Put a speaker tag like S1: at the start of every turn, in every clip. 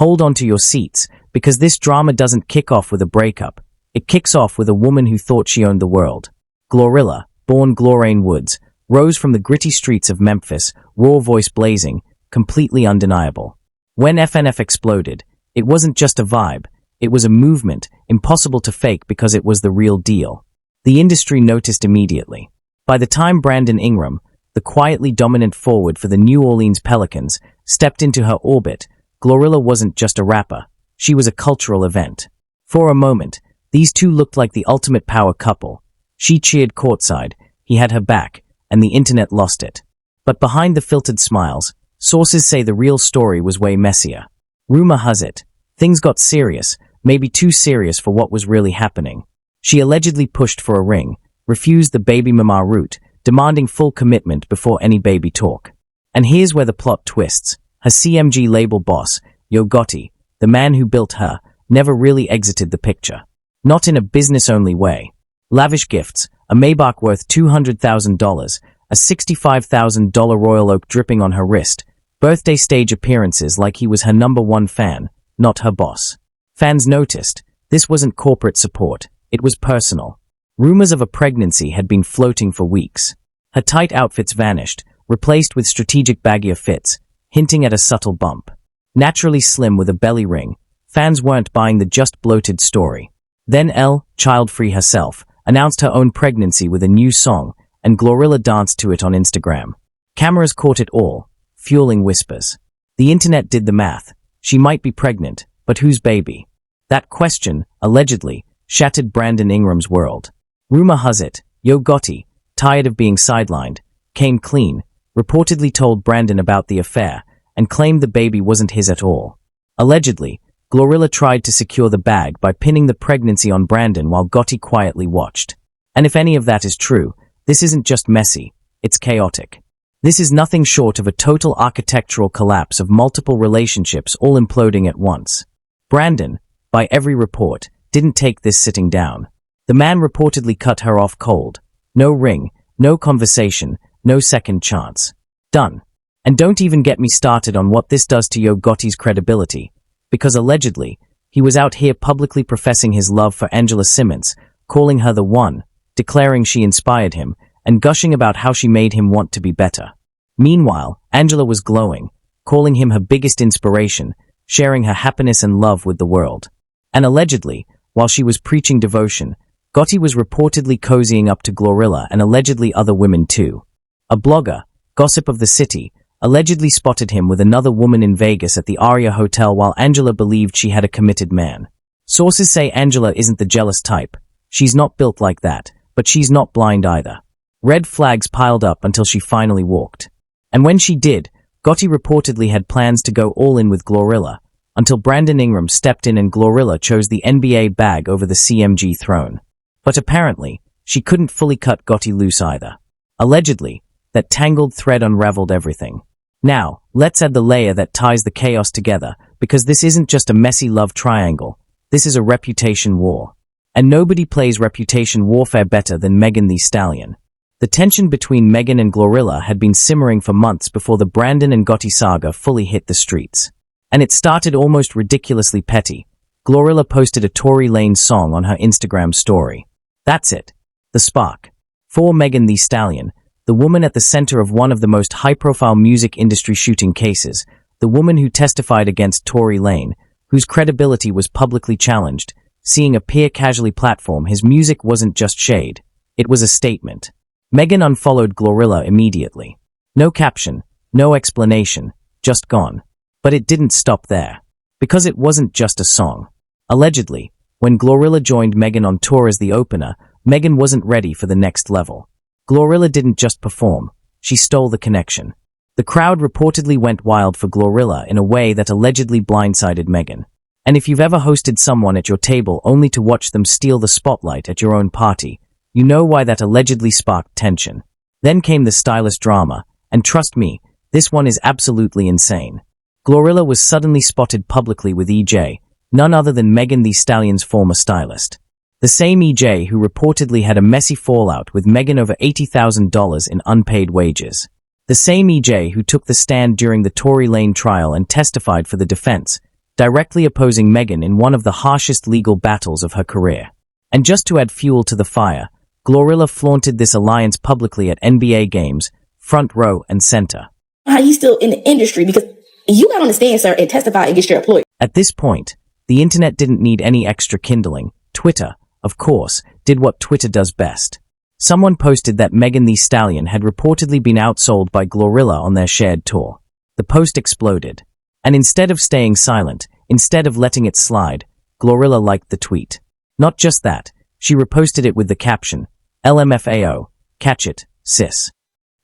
S1: Hold on to your seats, because this drama doesn't kick off with a breakup. It kicks off with a woman who thought she owned the world. Glorilla, born Glorraine Woods, rose from the gritty streets of Memphis, raw voice blazing, completely undeniable. When FNF exploded, it wasn't just a vibe, it was a movement, impossible to fake because it was the real deal. The industry noticed immediately. By the time Brandon Ingram, the quietly dominant forward for the New Orleans Pelicans, stepped into her orbit, Glorilla wasn't just a rapper, she was a cultural event. For a moment, these two looked like the ultimate power couple. She cheered courtside, he had her back, and the internet lost it. But behind the filtered smiles, sources say the real story was way messier. Rumor has it, things got serious, maybe too serious for what was really happening. She allegedly pushed for a ring, refused the baby mama route, demanding full commitment before any baby talk. And here's where the plot twists. Her CMG label boss, Yo Gotti, the man who built her, never really exited the picture. Not in a business-only way. Lavish gifts, a Maybach worth $200,000, a $65,000 Royal Oak dripping on her wrist, birthday stage appearances like he was her #1 fan, not her boss. Fans noticed, this wasn't corporate support, it was personal. Rumors of a pregnancy had been floating for weeks. Her tight outfits vanished, replaced with strategic baggier fits, hinting at a subtle bump. Naturally slim with a belly ring, fans weren't buying the just bloated story. Then Elle, child-free herself, announced her own pregnancy with a new song, and Glorilla danced to it on Instagram. Cameras caught it all, fueling whispers. The internet did the math. She might be pregnant, but whose baby? That question, allegedly, shattered Brandon Ingram's world. Rumor has it, Yo Gotti, tired of being sidelined, came clean, reportedly told Brandon about the affair, and claimed the baby wasn't his at all. Allegedly, Glorilla tried to secure the bag by pinning the pregnancy on Brandon while Gotti quietly watched. And if any of that is true, this isn't just messy, it's chaotic. This is nothing short of a total architectural collapse of multiple relationships all imploding at once. Brandon, by every report, didn't take this sitting down. The man reportedly cut her off cold. No ring, no conversation, no second chance. Done. And don't even get me started on what this does to Yo Gotti's credibility, because allegedly, he was out here publicly professing his love for Angela Simmons, calling her the one, declaring she inspired him, and gushing about how she made him want to be better. Meanwhile, Angela was glowing, calling him her biggest inspiration, sharing her happiness and love with the world. And allegedly, while she was preaching devotion, Gotti was reportedly cozying up to Glorilla and allegedly other women too. A blogger, Gossip of the City, allegedly spotted him with another woman in Vegas at the Aria Hotel while Angela believed she had a committed man. Sources say Angela isn't the jealous type. She's not built like that, but she's not blind either. Red flags piled up until she finally walked. And when she did, Gotti reportedly had plans to go all in with Glorilla, until Brandon Ingram stepped in and Glorilla chose the NBA bag over the CMG throne. But apparently, she couldn't fully cut Gotti loose either. Allegedly, that tangled thread unraveled everything. Now, let's add the layer that ties the chaos together, because this isn't just a messy love triangle, this is a reputation war. And nobody plays reputation warfare better than Megan Thee Stallion. The tension between Megan and Glorilla had been simmering for months before the Brandon and Gotti saga fully hit the streets. And it started almost ridiculously petty. Glorilla posted a Tory Lanez song on her Instagram story. That's it. The spark. For Megan Thee Stallion, the woman at the center of one of the most high-profile music industry shooting cases, the woman who testified against Tory Lanez, whose credibility was publicly challenged, seeing a peer casually platform his music wasn't just shade, it was a statement. Megan unfollowed Glorilla immediately. No caption, no explanation, just gone. But it didn't stop there. Because it wasn't just a song. Allegedly, when Glorilla joined Megan on tour as the opener, Megan wasn't ready for the next level. Glorilla didn't just perform, she stole the connection. The crowd reportedly went wild for Glorilla in a way that allegedly blindsided Megan. And if you've ever hosted someone at your table only to watch them steal the spotlight at your own party, you know why that allegedly sparked tension. Then came the stylist drama, and trust me, this one is absolutely insane. Glorilla was suddenly spotted publicly with EJ, none other than Megan Thee Stallion's former stylist. The same EJ who reportedly had a messy fallout with Megan over $80,000 in unpaid wages. The same EJ who took the stand during the Tory Lanez trial and testified for the defense, directly opposing Meghan in one of the harshest legal battles of her career. And just to add fuel to the fire, Glorilla flaunted this alliance publicly at NBA games, front row and center.
S2: How you still in the industry? Because you gotta understand, sir, and testify against your employer.
S1: At this point, the internet didn't need any extra kindling. Twitter, of course, did what Twitter does best. Someone posted that Megan Thee Stallion had reportedly been outsold by Glorilla on their shared tour. The post exploded. And instead of staying silent, instead of letting it slide, Glorilla liked the tweet. Not just that, she reposted it with the caption, LMFAO, catch it, sis.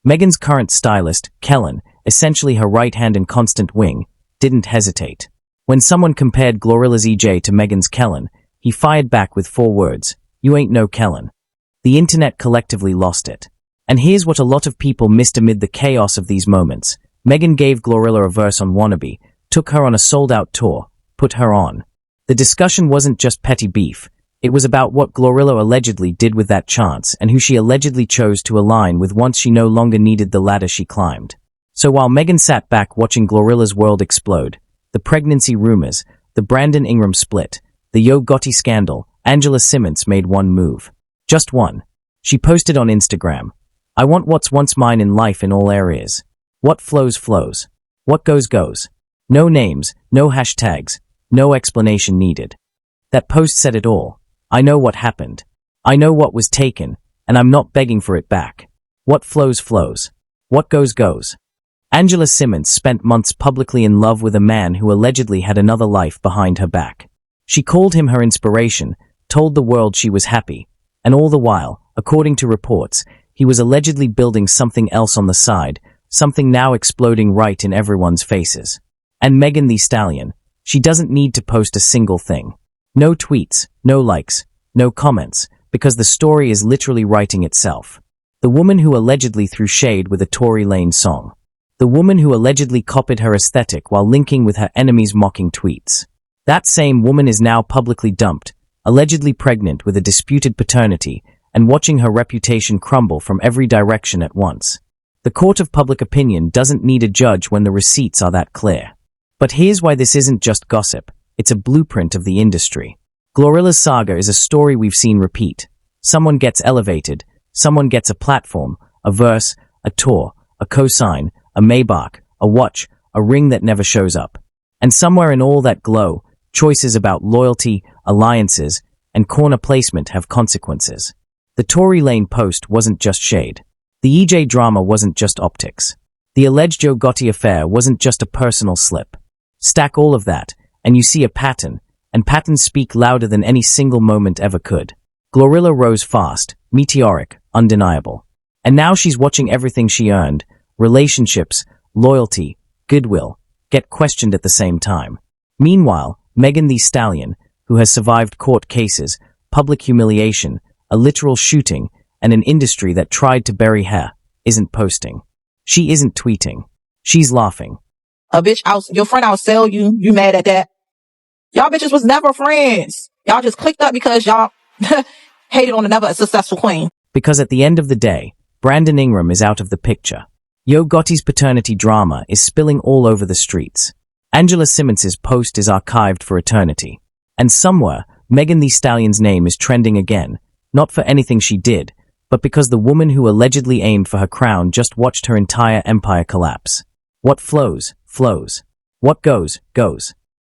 S1: Megan's current stylist, Kellen, essentially her right hand and constant wing, didn't hesitate. When someone compared Glorilla's EJ to Megan's Kellen, he fired back with 4 words, you ain't no Kellen. The internet collectively lost it. And here's what a lot of people missed amid the chaos of these moments. Megan gave Glorilla a verse on Wannabe, took her on a sold-out tour, put her on. The discussion wasn't just petty beef. It was about what Glorilla allegedly did with that chance and who she allegedly chose to align with once she no longer needed the ladder she climbed. So while Megan sat back watching Glorilla's world explode, the pregnancy rumors, the Brandon Ingram split, the Yo Gotti scandal, Angela Simmons made one move. Just one. She posted on Instagram, I want what's once mine in life in all areas. What flows, flows. What goes, goes. No names, no hashtags, no explanation needed. That post said it all. I know what happened. I know what was taken, and I'm not begging for it back. What flows, flows. What goes, goes. Angela Simmons spent months publicly in love with a man who allegedly had another life behind her back. She called him her inspiration, told the world she was happy, and all the while, according to reports, he was allegedly building something else on the side, something now exploding right in everyone's faces. And Megan Thee Stallion, she doesn't need to post a single thing. No tweets, no likes, no comments, because the story is literally writing itself. The woman who allegedly threw shade with a Tory Lanez song. The woman who allegedly copied her aesthetic while linking with her enemies' mocking tweets. That same woman is now publicly dumped, allegedly pregnant with a disputed paternity, and watching her reputation crumble from every direction at once. The court of public opinion doesn't need a judge when the receipts are that clear. But here's why this isn't just gossip, it's a blueprint of the industry. Glorilla's saga is a story we've seen repeat. Someone gets elevated, someone gets a platform, a verse, a tour, a cosign, a Maybach, a watch, a ring that never shows up. And somewhere in all that glow, choices about loyalty, alliances, and corner placement have consequences. The Tory Lanez post wasn't just shade. The EJ drama wasn't just optics. The alleged Yo Gotti affair wasn't just a personal slip. Stack all of that, and you see a pattern, and patterns speak louder than any single moment ever could. Glorilla rose fast, meteoric, undeniable. And now she's watching everything she earned, relationships, loyalty, goodwill, get questioned at the same time. Meanwhile, Megan Thee Stallion, who has survived court cases, public humiliation, a literal shooting, and an industry that tried to bury her, isn't posting. She isn't tweeting. She's laughing.
S3: A bitch, your friend outsell you. You mad at that? Y'all bitches was never friends. Y'all just clicked up because y'all hated on another successful queen.
S1: Because at the end of the day, Brandon Ingram is out of the picture. Yo Gotti's paternity drama is spilling all over the streets. Angela Simmons' post is archived for eternity. And somewhere, Megan Thee Stallion's name is trending again, not for anything she did, but because the woman who allegedly aimed for her crown just watched her entire empire collapse. What flows, flows. What goes, goes.